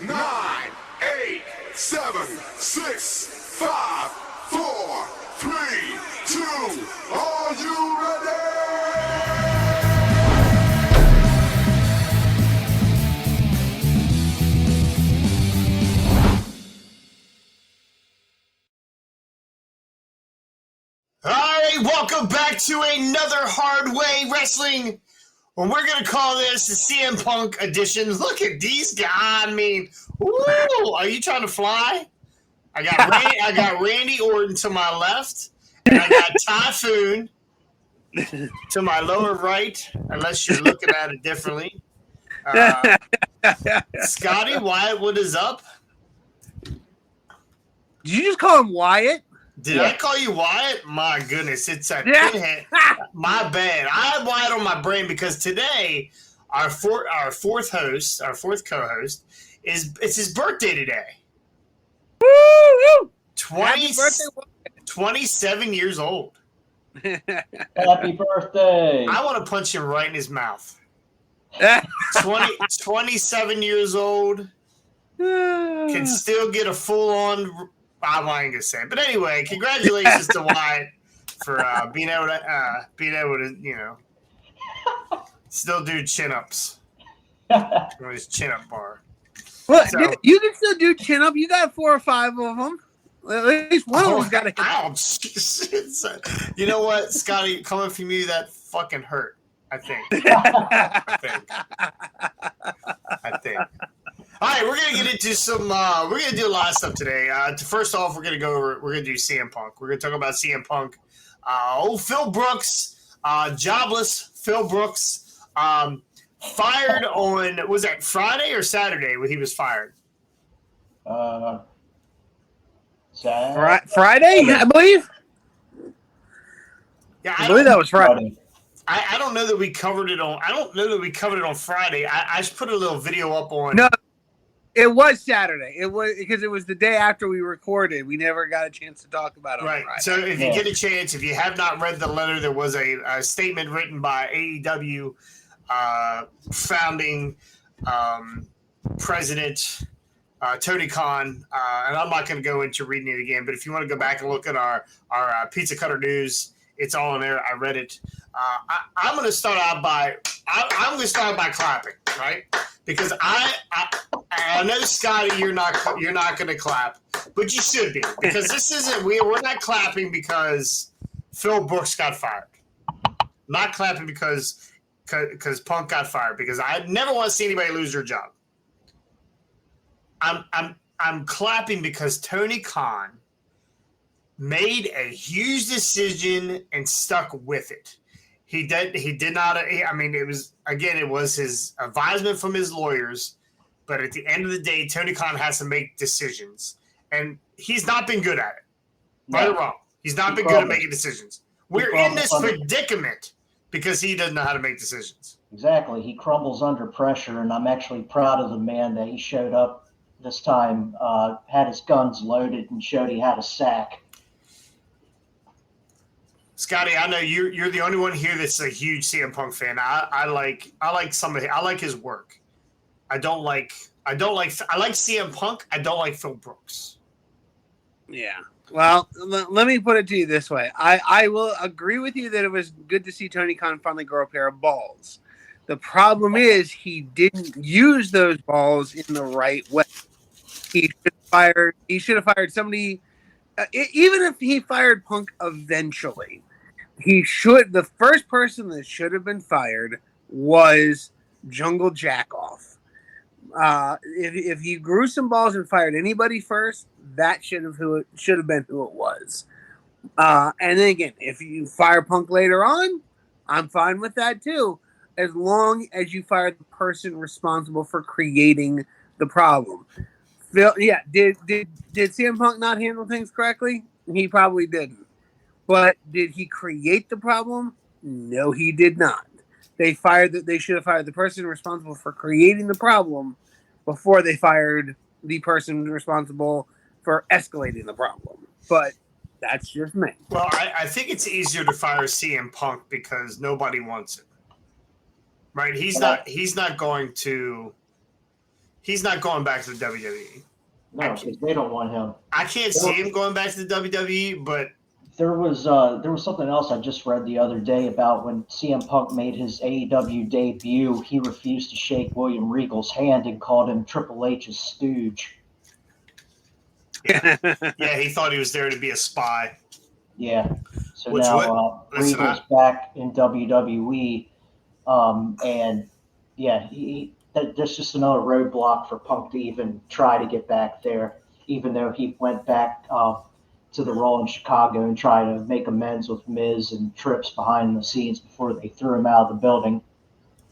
9, 8, 7, 6, 5, 4, 3, 2. Are you ready? All right, welcome back to another Hard Way Wrestling. Well, we're going to call this the CM Punk edition. Look at these guys. I mean, woo! Are you trying to fly? I got Randy Orton to my left, and I got Typhoon to my lower right, unless you're looking at it differently. Scotty Wyatt, what is up? Did you just call him Wyatt? Did I call you Wyatt? My goodness, it's a pinhead. My bad. I had Wyatt on my brain because today our fourth co-host it's his birthday today. Woo! 27 years old. Happy birthday! I want to punch him right in his mouth. 27 years old, can still get a full-on. I'm not gonna say it. But anyway, congratulations to Wyatt for being able to still do chin-ups on his chin-up bar. Well, So- you can still do chin up. You got 4 or 5 of them. At least one of them's got to. Ouch! You know what, Scotty? Coming from you, that fucking hurt. I think. All right, we're gonna get into some. We're gonna do a lot of stuff today. First off, we're gonna do CM Punk. We're gonna talk about CM Punk. Phil Brooks, jobless Phil Brooks, fired on, was that Friday or Saturday when he was fired? Friday, I believe. Yeah, I believe that was Friday. I don't know that we covered it on. I don't know that we covered it on Friday. I just put a little video up on. No, it was Saturday. It was because it was the day after we recorded. We never got a chance to talk about it. Right. On Friday. So if you get a chance, if you have not read the letter, there was a statement written by AEW founding president Tony Khan, and I'm not going to go into reading it again. But if you want to go back and look at our Pizza Cutter News, it's all in there. I read it. I'm going to start out by clapping, right? Because I know, Scotty, you're not going to clap, but you should be, because this isn't we're not clapping because Phil Brooks got fired. Not clapping because Punk got fired, because I never want to see anybody lose their job. I'm clapping because Tony Khan made a huge decision and stuck with it. He did not. I mean, it was his advisement from his lawyers, but at the end of the day, Tony Khan has to make decisions, and he's not been good at it. Right or wrong, he's not been good at making decisions. We're in this predicament because he doesn't know how to make decisions. Exactly. He crumbles under pressure, and I'm actually proud of the man that he showed up this time, had his guns loaded, and showed he had a sack. Scotty, I know you're the only one here that's a huge CM Punk fan. I like his work. I like CM Punk. I don't like Phil Brooks. Yeah. Well, let me put it to you this way. I will agree with you that it was good to see Tony Khan finally grow a pair of balls. The problem is he didn't use those balls in the right way. He should have fired somebody. Even if he fired Punk eventually, the first person that should have been fired was Jungle Jackoff. If he grew some balls and fired anybody first, that should have been who it was. And then again, if you fire Punk later on, I'm fine with that too, as long as you fire the person responsible for creating the problem. Did CM Punk not handle things correctly? He probably didn't. But did he create the problem? No, he did not. They should have fired the person responsible for creating the problem before they fired the person responsible for escalating the problem. But that's just me. Well, I think it's easier to fire CM Punk because nobody wants it. Right? He's not going to He's not going back to the WWE. No, because they don't want him. I can't see him going back to the WWE, but There was something else I just read the other day about when CM Punk made his AEW debut. He refused to shake William Regal's hand and called him Triple H's stooge. yeah, he thought he was there to be a spy. Yeah. So Which now listen, Regal's back in WWE, and yeah, that's just another roadblock for Punk to even try to get back there. Even though he went back to the Raw in Chicago and tried to make amends with Miz and Trips behind the scenes before they threw him out of the building.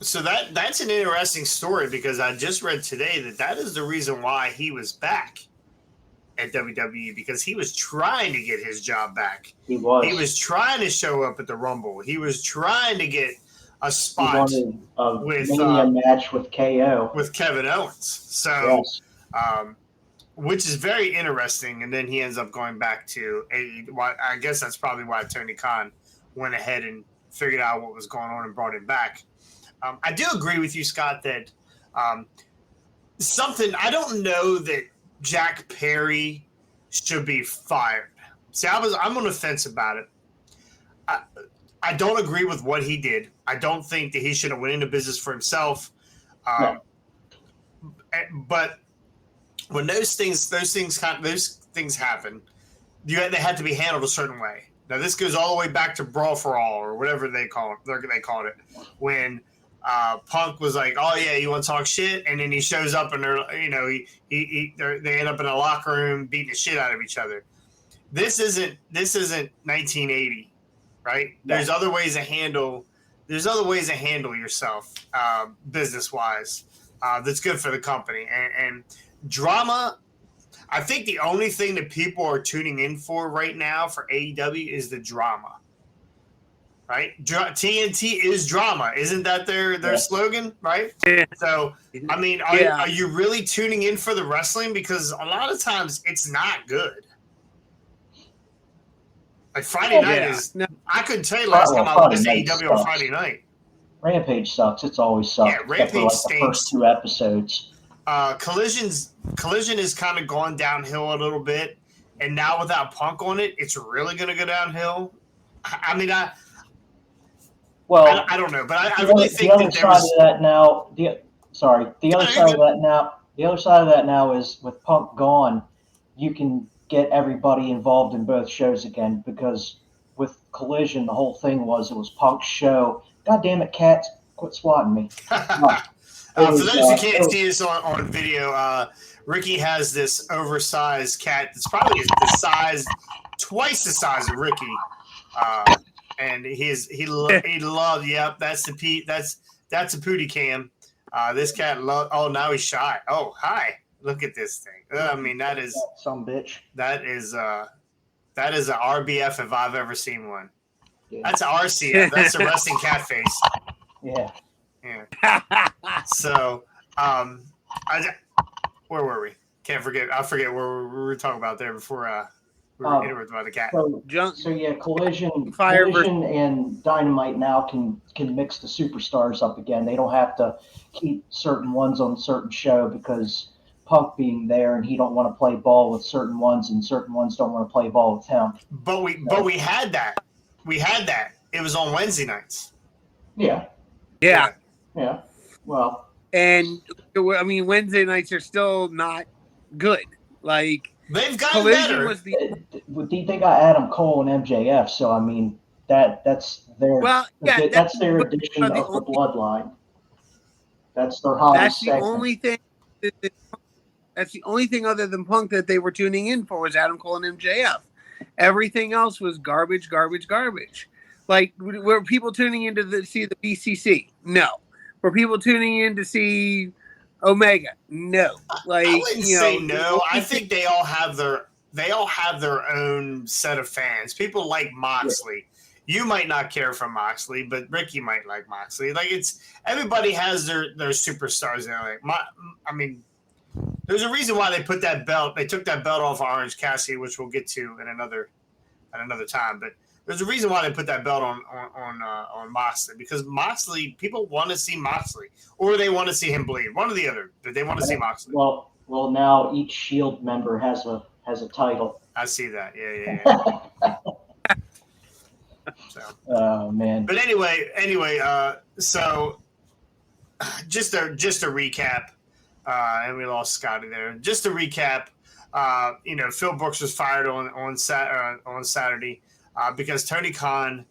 So that's an interesting story because I just read today that is the reason why he was back at WWE, because he was trying to get his job back. He was. He was trying to show up at the Rumble. He was trying to get a He spot wanted a with Mania match with KO. with Kevin Owens. So, Yes. which is very interesting. And then he ends up going back to AEW. I guess that's probably why Tony Khan went ahead and figured out what was going on and brought him back. I do agree with you, Scott, that something, I don't know that Jack Perry should be fired. See, I'm on the fence about it. I don't agree with what he did. I don't think that he should have went into business for himself. But when those things happen, they have to be handled a certain way. Now, this goes all the way back to Brawl for All or whatever they called it, when Punk was like, "Oh yeah, you want to talk shit?" And then he shows up and they end up in a locker room beating the shit out of each other. This isn't 1980, right? Yeah. There's other ways to handle yourself business wise. That's good for the company and drama. I think the only thing that people are tuning in for right now for AEW is the drama. Right? TNT is drama. Isn't that their slogan? Right? Yeah. So, I mean, are you really tuning in for the wrestling? Because a lot of times it's not good. Like Friday night is. No. I couldn't tell you last time I watched Friday night AEW on sucks. Friday night. Rampage sucks. It's always sucked. Yeah, except for, Rampage the first 2 episodes. Collision has kind of gone downhill a little bit, and now without Punk on it, it's really going to go downhill. I mean, I don't know, but I really think that there was. The other side of that now is with Punk gone, you can get everybody involved in both shows again, because with Collision, the whole thing was it was Punk's show. God damn it, cats, quit swatting me. For those who can't see this on video, Ricky has this oversized cat that's probably twice the size of Ricky, and he loved. Yep, that's a Pootie Cam. This cat loved. Oh, now he's shy. Oh, hi! Look at this thing. I mean, that is some bitch. That is a RBF if I've ever seen one. Yeah. That's a RCF. That's a resting cat face. Yeah. Yeah. So, where were we? Can't forget. I forget where we were talking about there before we were interrupted by the cat. So yeah, Collision Firebird. and Dynamite now can mix the superstars up again. They don't have to keep certain ones on a certain show because Punk being there and he don't want to play ball with certain ones and certain ones don't want to play ball with him. But we had that. We had that. It was on Wednesday nights. Yeah. Yeah. Yeah. Well. And I mean, Wednesday nights are still not good. Like they've gotten Collision better. was They got Adam Cole and MJF, so I mean that's their that's their edition of the Bloodline. That's their hottest segment. only thing. That's the only thing other than Punk that they were tuning in for was Adam Cole and MJF. Everything else was garbage. Like, were people tuning in to see the BCC? No. Were people tuning in to see Omega? No. Like, I wouldn't say no. I think they all have their own set of fans. People like Moxley. Yeah. You might not care for Moxley, but Ricky might like Moxley. Like everybody has their superstars. I mean, there's a reason why they put that belt. They took that belt off Orange Cassidy, which we'll get to in another time. But There's a reason why they put that belt on Moxley, because Moxley, people want to see Moxley, or they want to see him bleed. One or the other, but they want to see Moxley. Well, now each Shield member has a title. I see that. Yeah. So. Oh man. But anyway, so just a recap, and we lost Scotty there. Just to recap, Phil Brooks was fired on Saturday because Tony Khan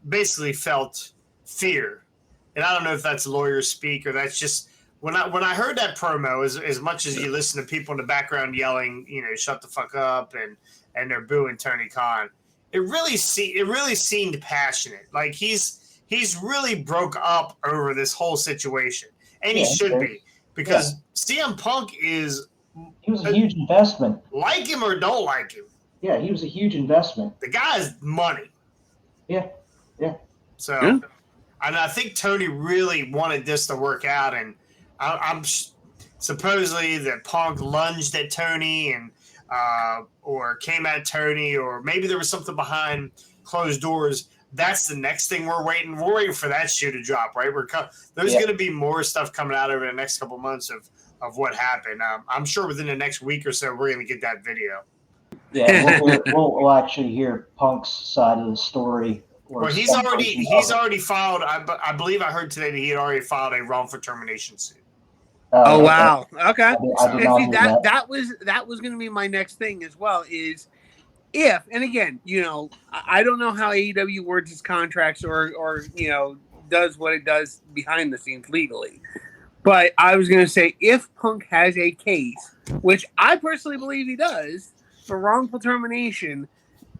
basically felt fear, and I don't know if that's lawyer speak or that's just when I heard that promo. As much as you listen to people in the background yelling, shut the fuck up, and they're booing Tony Khan. It really seemed passionate. Like he's really broke up over this whole situation, and he should be, because CM Punk he was a huge investment. Like him or don't like him. Yeah, he was a huge investment. The guy's money. Yeah. So, and I think Tony really wanted this to work out, and I'm supposedly that Punk lunged at Tony and. Or came at Tony, or maybe there was something behind closed doors. That's the next thing we're waiting. We're waiting for that shoe to drop, right? There's going to be more stuff coming out over the next couple months of what happened. I'm sure within the next week or so, we're going to get that video. Yeah, we'll actually hear Punk's side of the story. Well, he's already filed. I believe I heard today that he had already filed a wrongful termination suit. Oh wow! Okay, that was going to be my next thing as well. Is if, and again, I don't know how AEW words its contracts or does what it does behind the scenes legally, but I was going to say if Punk has a case, which I personally believe he does, for wrongful termination,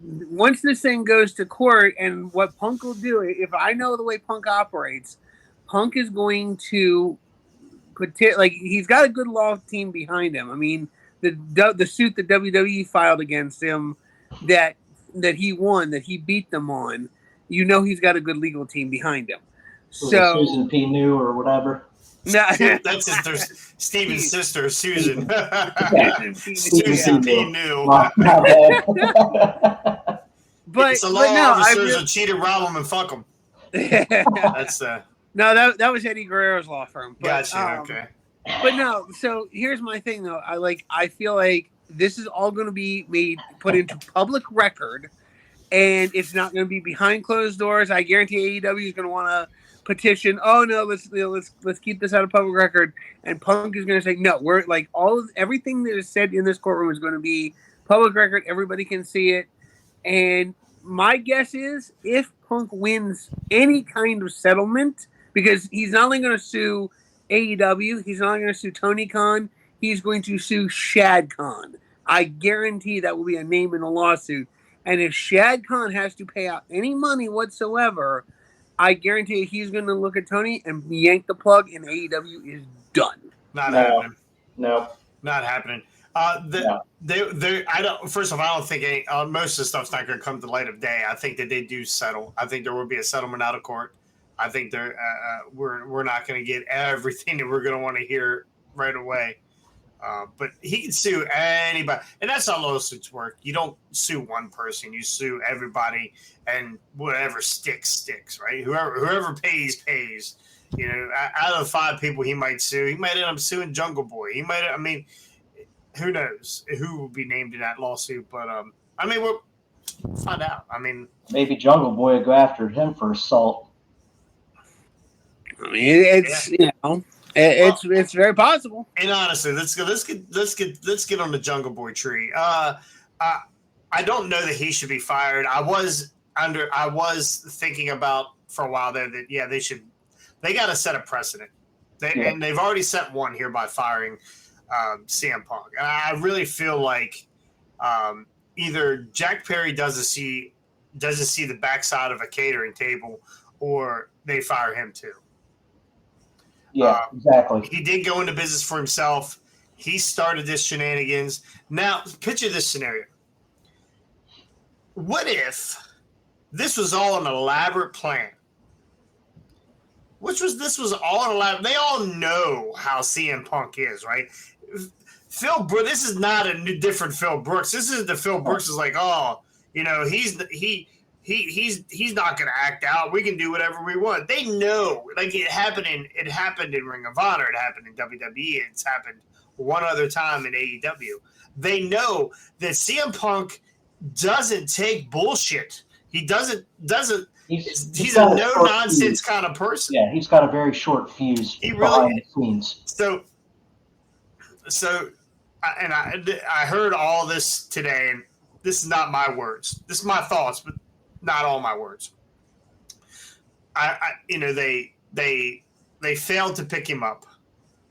once this thing goes to court, and what Punk will do, if I know the way Punk operates, Punk is going to. He's got a good law team behind him. I mean, the suit that WWE filed against him that he won, that he beat them on, he's got a good legal team behind him. So Susan P. New or whatever. No, that's Steven's sister, Susan. Susan P. New. But it's the law officers who cheated, rob them, and fuck them. That's No, that was Eddie Guerrero's law firm. But, gotcha. Okay. But no, so here's my thing though. I feel like this is all going to be put into public record, and it's not going to be behind closed doors. I guarantee AEW is going to want to petition. Oh no, let's keep this out of public record. And Punk is going to say no. We're like everything that is said in this courtroom is going to be public record. Everybody can see it. And my guess is if Punk wins any kind of settlement. Because he's not only going to sue AEW, he's not only going to sue Tony Khan, he's going to sue Shad Khan. I guarantee that will be a name in the lawsuit. And if Shad Khan has to pay out any money whatsoever, I guarantee he's going to look at Tony and yank the plug, and AEW is done. Not happening. No. Not happening. First of all, I don't think most of the stuff's not going to come to light of day. I think that they do settle. I think there will be a settlement out of court. I think we're not going to get everything that we're going to want to hear right away. But he can sue anybody. And that's how lawsuits work. You don't sue one person. You sue everybody, and whatever sticks, right? Whoever pays. Out of the 5 people he might sue, he might end up suing Jungle Boy. Who knows who will be named in that lawsuit. But, we'll find out. Maybe Jungle Boy will go after him for assault. It's very possible. And honestly, let's get on the Jungle Boy tree. I don't know that he should be fired. I was thinking about for a while there that they got to set a precedent. And they've already set one here by firing CM Punk. And I really feel like either Jack Perry doesn't see the backside of a catering table, or they fire him too. Yeah, exactly. He did go into business for himself. He started this shenanigans. Now, picture this scenario. What if this was all an elaborate plan? This was all an elaborate. They all know how CM Punk is, right? Phil Brooks. This is not a different Phil Brooks. This is the Phil Brooks is like, he he's not going to act out. We can do whatever we want. They know, like it happened in Ring of Honor, it happened in WWE, it's happened one other time in AEW. They know that CM Punk doesn't take bullshit. He doesn't. He's a no nonsense kind of person. Yeah, he's got a very short fuse behind the scenes. I heard all this today, and this is not my words. This is my thoughts, but not all my words. They failed to pick him up,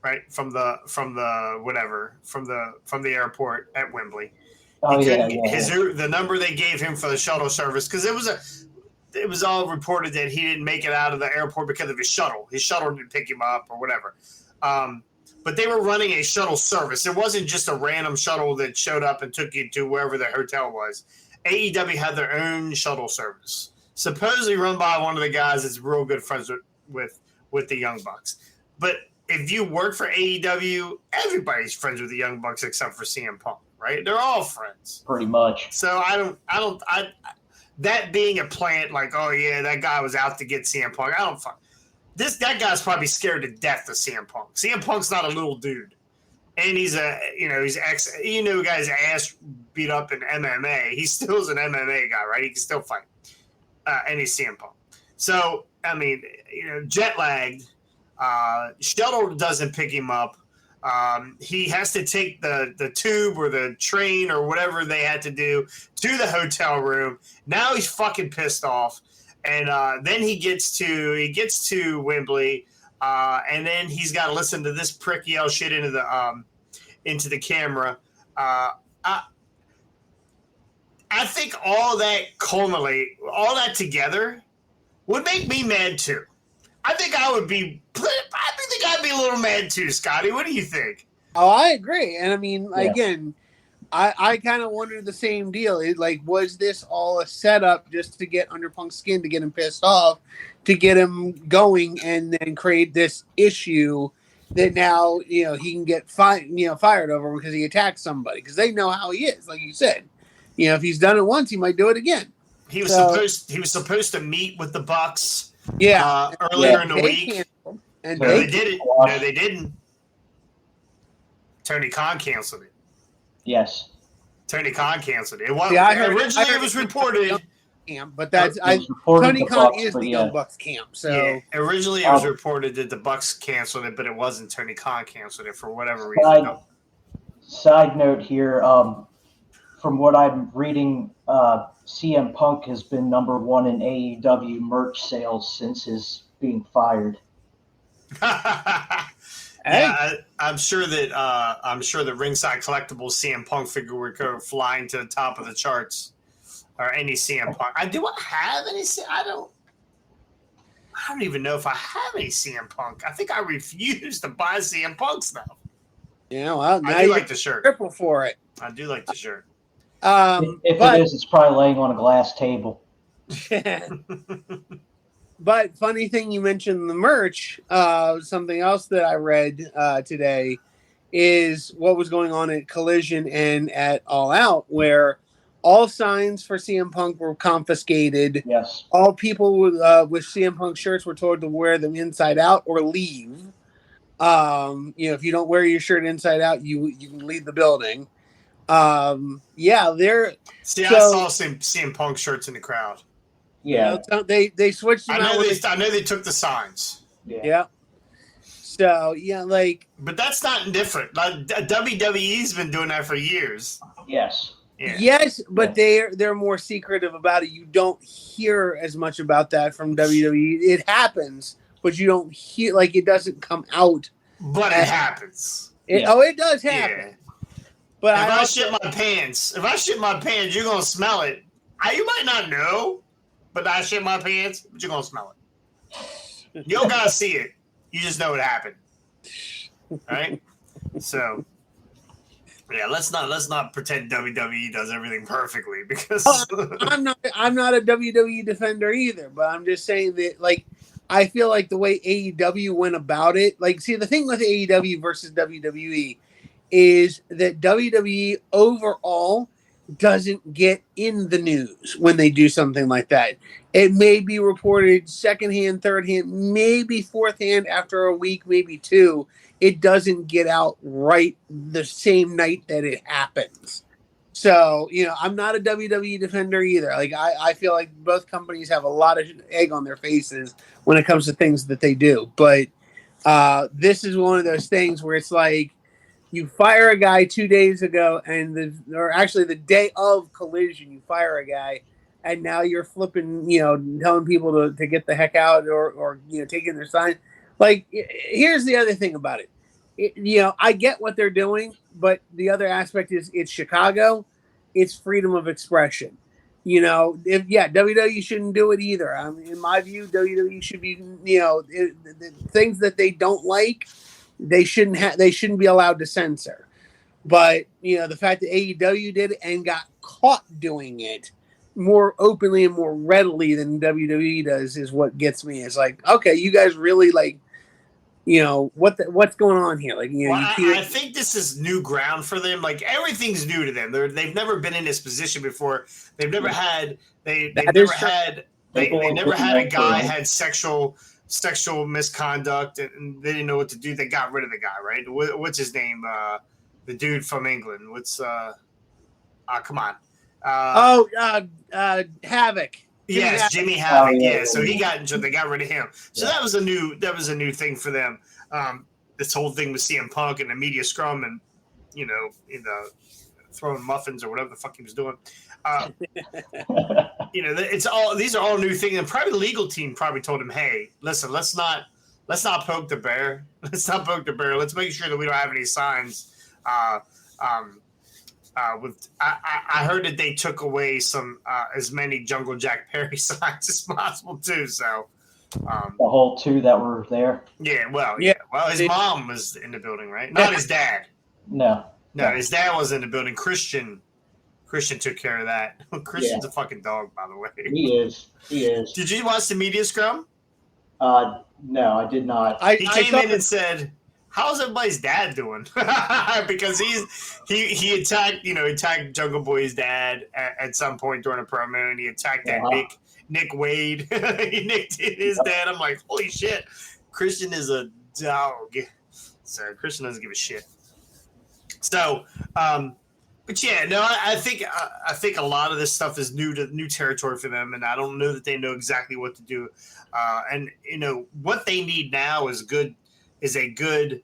right, from the airport at Wembley. The number they gave him for the shuttle service, because it was all reported that he didn't make it out of the airport because of his shuttle. His shuttle didn't pick him up or whatever. But they were running a shuttle service. It wasn't just a random shuttle that showed up and took you to wherever the hotel was. AEW had their own shuttle service, supposedly run by one of the guys that's real good friends with the Young Bucks. But if you work for AEW, everybody's friends with the Young Bucks except for CM Punk, right? They're all friends. Pretty much. So that being a plant, like, oh yeah, that guy was out to get CM Punk. That guy's probably scared to death of CM Punk. CM Punk's not a little dude, and he's guy's ass beat up in MMA. He still is an MMA guy, right? He can still fight, and he's CM Punk. So jet lagged. Shuttle doesn't pick him up. He has to take the tube or the train or whatever they had to do to the hotel room. Now he's fucking pissed off, and then he gets to Wembley, and then he's got to listen to this prick yell shit into the camera. I think all that together would make me mad too. I think I'd be a little mad too, Scotty. What do you think? Oh, I agree. And again, I kind of wondered the same deal. Was this all a setup just to get under Punk's skin, to get him pissed off, to get him going, and then create this issue that now he can get fired over because he attacked somebody, because they know how he is. Like you said, if he's done it once, he might do it again. He was supposed to meet with the Bucks. Yeah, earlier in the week. And they did it. No, they didn't. Tony Khan canceled it. Yes. Tony Khan canceled it. Originally, it was reported. Camp, but Tony Khan is the Young Bucks camp. So originally it was reported that the Bucks canceled it, but it wasn't. Tony Khan canceled it for whatever reason. Side note here, from what I'm reading, CM Punk has been number one in AEW merch sales since his being fired. Yeah, I'm sure that Ringside Collectibles CM Punk figure would go flying to the top of the charts, or any CM Punk. I have any. I don't even know if I have any CM Punk. I think I refuse to buy CM Punk stuff. Yeah, well, now I do like the shirt. Triple for it. I do like the shirt. If it is, it's probably laying on a glass table. But funny thing you mentioned the merch. Something else that I read today is what was going on at Collision and at All Out, where all signs for CM Punk were confiscated. Yes. All people with CM Punk shirts were told to wear them inside out or leave. If you don't wear your shirt inside out, you can leave the building. I saw CM Punk shirts in the crowd. Yeah, they switched them I out. I know they took the signs. Yeah. So but that's not different. Like, WWE's been doing that for years. Yes. Yeah. Yes, but they're more secretive about it. You don't hear as much about that from WWE. It happens, but you don't hear, it doesn't come out. But it happens. It does happen. Yeah. But if I shit my pants, you're gonna smell it. You might not know, but I shit my pants, but you're gonna smell it. You don't gotta see it. You just know it happened. All right? So yeah, let's not pretend WWE does everything perfectly, because I'm not a WWE defender either, but I'm just saying that I feel like the way AEW went about it, the thing with AEW versus WWE is that WWE overall doesn't get in the news when they do something like that. It may be reported secondhand, third hand, maybe fourth hand after a week, maybe two. It doesn't get out right the same night that it happens. So, I'm not a WWE defender either. Like, I feel like both companies have a lot of egg on their faces when it comes to things that they do. But this is one of those things where it's like, you fire a guy 2 days ago, or actually the day of Collision, you fire a guy, and now you're flipping, telling people to get the heck out or taking their sign. Like, here's the other thing about it. I get what they're doing, but the other aspect is it's Chicago. It's freedom of expression. WWE shouldn't do it either. I mean, in my view, WWE should be, the things that they don't like, they shouldn't be allowed to censor. But the fact that AEW did it and got caught doing it more openly and more readily than WWE does is what gets me. It's like, okay, you guys really what's going on here? Like, I think this is new ground for them. Like, everything's new to them. They've never been in this position before. They've never had a guy had sexual misconduct and they didn't know what to do. They got rid of the guy, right? What's his name? The dude from England. Come on. Havoc. Yes, Jimmy Havoc. Yeah, so they got rid of him. So that was a new thing for them. This whole thing with CM Punk and the media scrum and throwing muffins or whatever the fuck he was doing. These are all new things. And probably the legal team probably told him, "Hey, listen, let's not poke the bear. Let's not poke the bear. Let's make sure that we don't have any signs." I heard that they took away some as many Jungle Jack Perry signs as possible too. So the whole two that were there. Yeah. Well, his mom was in the building, right? Not his dad. No, his dad was in the building. Christian took care of that. Christian's a fucking dog, by the way. He is. Did you watch the media scrum? No, I did not. He came in and said, "How's everybody's dad doing?" Because he attacked Jungle Boy's dad at some point during a promo, and he attacked that Nick Wade. He nicked his dad. I'm like, holy shit, Christian is a dog. So Christian doesn't give a shit. So, but yeah, no, I think a lot of this stuff is new territory for them, and I don't know that they know exactly what to do. And what they need now is a good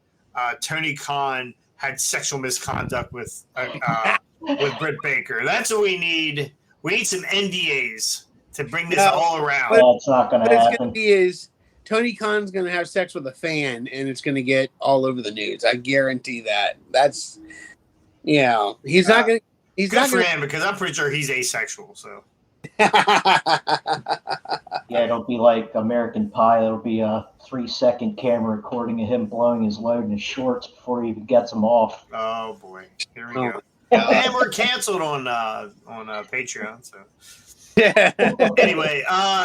Tony Khan had sexual misconduct with Britt Baker. That's what we need. We need some NDAs to bring this all around. It's not going to happen. What it's going to be is Tony Khan's going to have sex with a fan, and it's going to get all over the news. I guarantee that. That's he's not going to. He's good not for gonna, him because I'm pretty sure he's asexual. So. Yeah, it'll be like American Pie. It'll be a 3-second camera recording of him blowing his load in his shorts before he even gets them off. Oh boy, here we go. And we're canceled on Patreon. So anyway,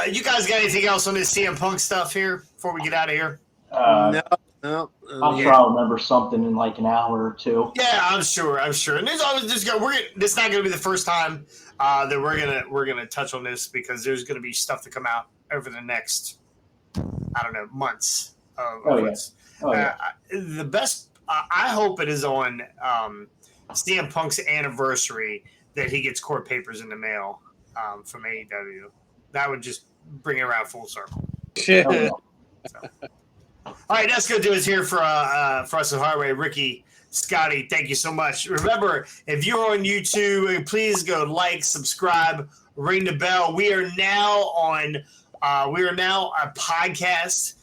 you guys got anything else on this CM Punk stuff here before we get out of here? No. I'm sure I'll remember something in like an hour or two. Yeah, I'm sure. And there's always this is not going to be the first time that we're gonna touch on this because there's going to be stuff to come out over the next months. The best I hope it is on CM Punk's anniversary that he gets court papers in the mail from AEW. That would just bring it around full circle. All right, that's going to do it here for us at Hardway. Ricky, Scotty, thank you so much. Remember, if you're on YouTube, please go like, subscribe, ring the bell. We are now a podcast.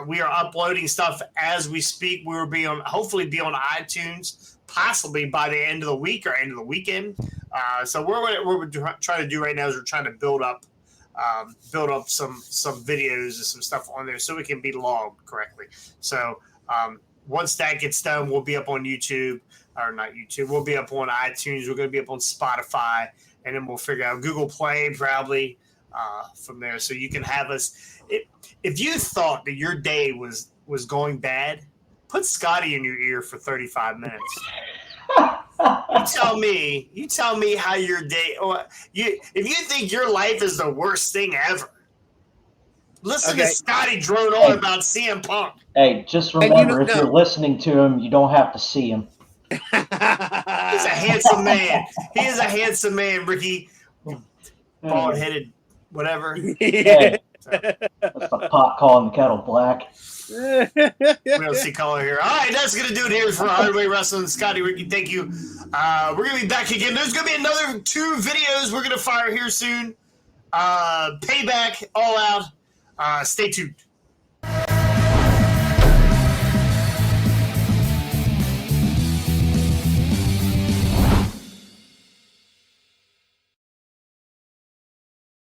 We are uploading stuff as we speak. We will hopefully be on iTunes, possibly by the end of the week or end of the weekend. So what we're trying to do right now is we're trying to build up some videos and some stuff on there so it can be logged correctly. So once that gets done, we'll be up on YouTube, or not YouTube. We'll be up on iTunes. We're going to be up on Spotify, and then we'll figure out Google Play probably from there. So you can have us. If you thought that your day was going bad, put Scotty in your ear for 35 minutes. You tell me how your day. If you think your life is the worst thing ever, listen to Scotty drone on about CM Punk. Hey, just remember, if you're listening to him, you don't have to see him. He's a handsome man. He is a handsome man, Ricky. Bald-headed, whatever. Hey, that's the pot calling the kettle black. We don't see color here. All right, that's going to do it here for Hardway Wrestling. Scotty, Ricky, thank you. We're going to be back again. There's going to be another 2 videos we're going to fire here soon. Payback, All Out. Stay tuned.